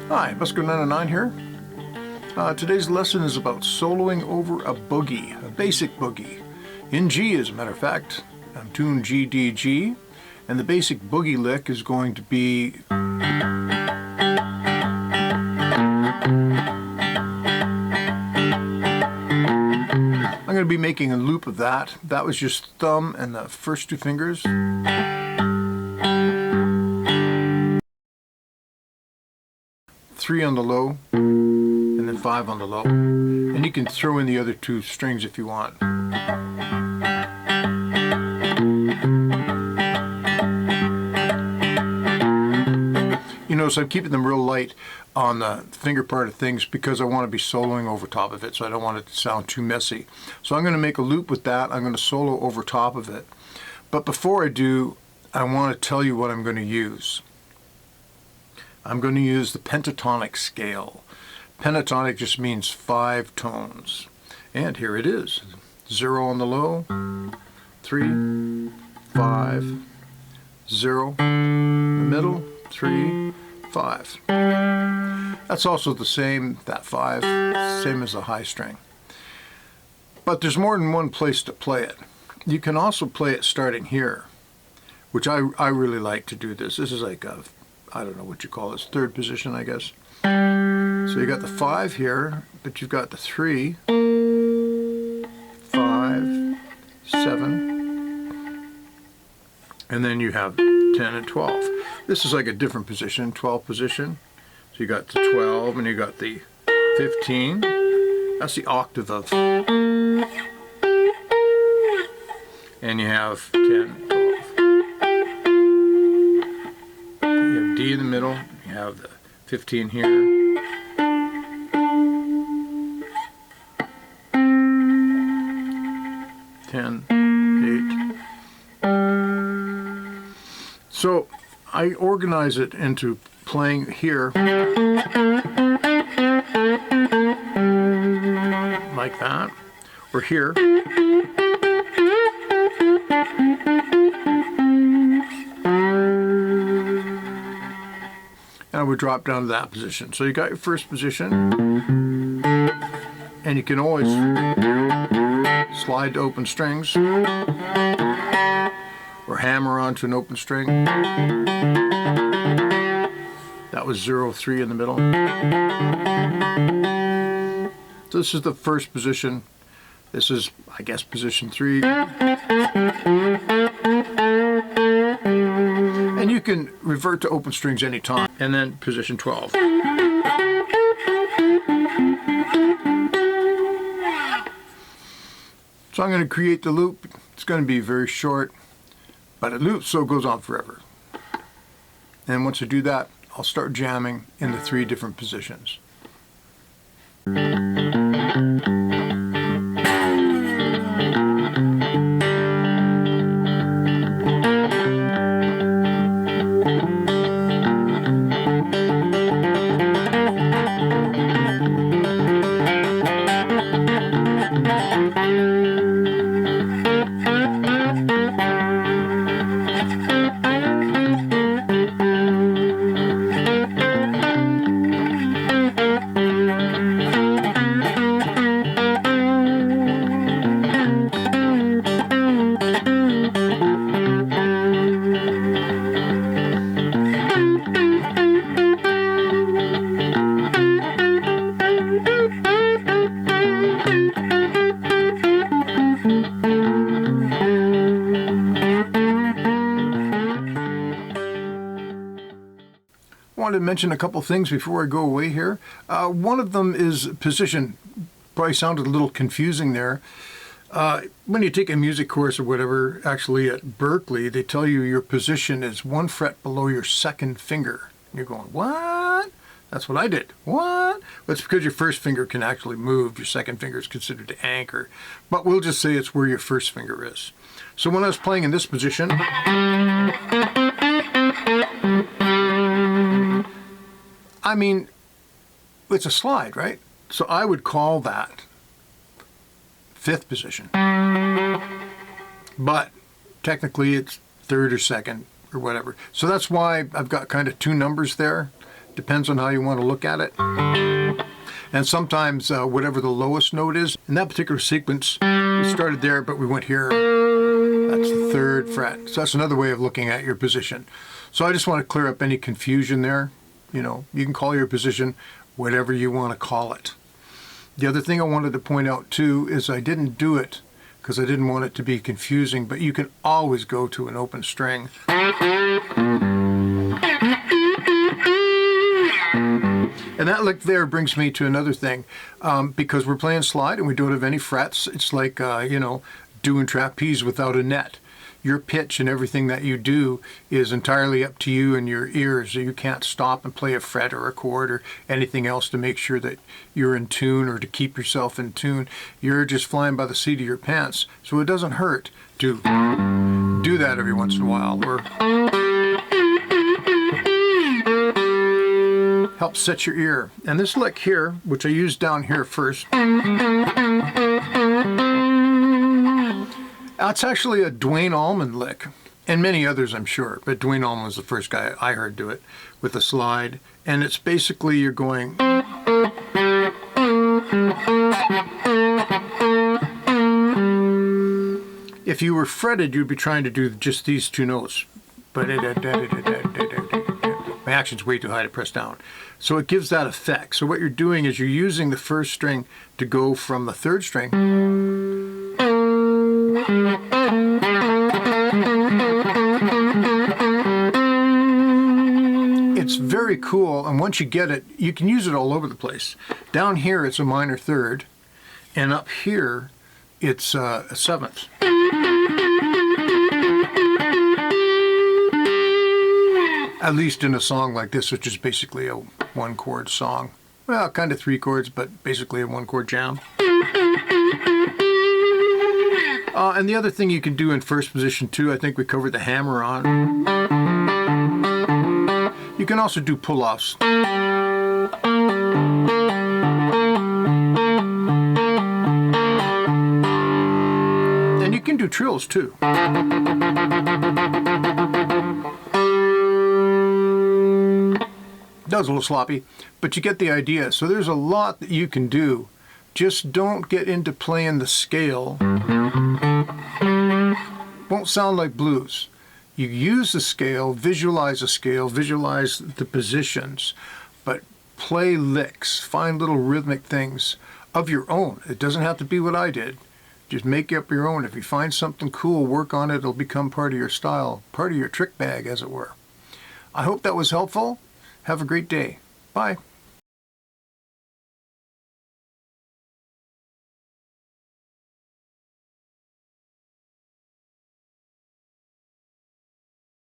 Hi, Brginner here. Today's lesson is about soloing over a boogie, a basic boogie. In G, as a matter of fact. I'm tuned G, D, G, and the basic boogie lick is going to be I'm going to be making a loop of that. That was just thumb and the first two fingers. Three on the low, and then 5 on the low. And you can throw in the other two strings if you want. You notice I'm keeping them real light on the finger part of things because I want to be soloing over top of it, so I don't want it to sound too messy. So I'm going to make a loop with that. I'm going to solo over top of it. But before I do, I want to tell you what I'm going to use. I'm going to use the pentatonic scale. Pentatonic just means 5 tones. And here it is. 0 on the low, 3, 5, 0, the middle, 3, 5. That's also the same, that 5, same as the high string. But there's more than one place to play it. You can also play it starting here, which I really like to do this. This is like a, I don't know what you call this, third position, I guess. So you got the 5 here, but you've got the 3, 5, 7, and then you have 10 and 12. This is like a different position, 12 position. So you got the 12 and you got the 15. That's the octave of. And you have 10, 12. You have D in the middle, you have the 15 here. So I organize it into playing here like that, or here, and I would drop down to that position. So you got your first position, and you can always slide to open strings or hammer onto an open string. That was 0, 3 in the middle. So this is the first position. This is, I guess, position 3. And you can revert to open strings anytime. And then position 12. So I'm going to create the loop. It's going to be very short, but it loops, so it goes on forever. And once I do that, I'll start jamming in the 3 different positions. I wanted to mention a couple things before I go away here. One of them is position. Probably sounded a little confusing there. When you take a music course or whatever, actually at Berkeley, they tell you your position is 1 fret below your second finger. You're going, what? That's what I did. What? Well, it's because your first finger can actually move. Your second finger is considered to anchor. But we'll just say it's where your first finger is. So when I was playing in this position, I mean, it's a slide, right? So I would call that 5th position. But technically it's 3rd or 2nd or whatever. So that's why I've got kind of 2 numbers there. Depends on how you want to look at it. And sometimes whatever the lowest note is, in that particular sequence, we started there, but we went here. That's the 3rd fret. So that's another way of looking at your position. So I just want to clear up any confusion there. You know, you can call your position whatever you want to call it. The other thing I wanted to point out too is I didn't do it because I didn't want it to be confusing, but you can always go to an open string. And that lick there brings me to another thing. Because we're playing slide and we don't have any frets, it's like, you know, doing trapeze without a net. Your pitch and everything that you do is entirely up to you and your ears. You can't stop and play a fret or a chord or anything else to make sure that you're in tune or to keep yourself in tune. You're just flying by the seat of your pants. So it doesn't hurt to do that every once in a while. Or help set your ear. And this lick here, which I used down here first, it's actually a Duane Allman lick, and many others I'm sure, but Duane Allman was the first guy I heard do it with a slide, and it's basically you're going if you were fretted, you'd be trying to do just these 2 notes, but my action's way too high to press down. So it gives that effect. So what you're doing is you're using the 1st string to go from the 3rd string It's very cool, and once you get it, you can use it all over the place. Down here it's a minor 3rd, and up here it's a 7th. At least in a song like this, which is basically a 1-chord song. Well, kind of 3 chords, but basically a 1-chord jam. And the other thing you can do in 1st position too, I think we covered the hammer on. You can also do pull-offs. And you can do trills too. That was a little sloppy, but you get the idea. So there's a lot that you can do. Just don't get into playing the scale. Won't sound like blues. You use the scale, visualize the positions, but play licks, find little rhythmic things of your own. It doesn't have to be what I did. Just make up your own. If you find something cool, work on it. It'll become part of your style, part of your trick bag, as it were. I hope that was helpful. Have a great day. Bye.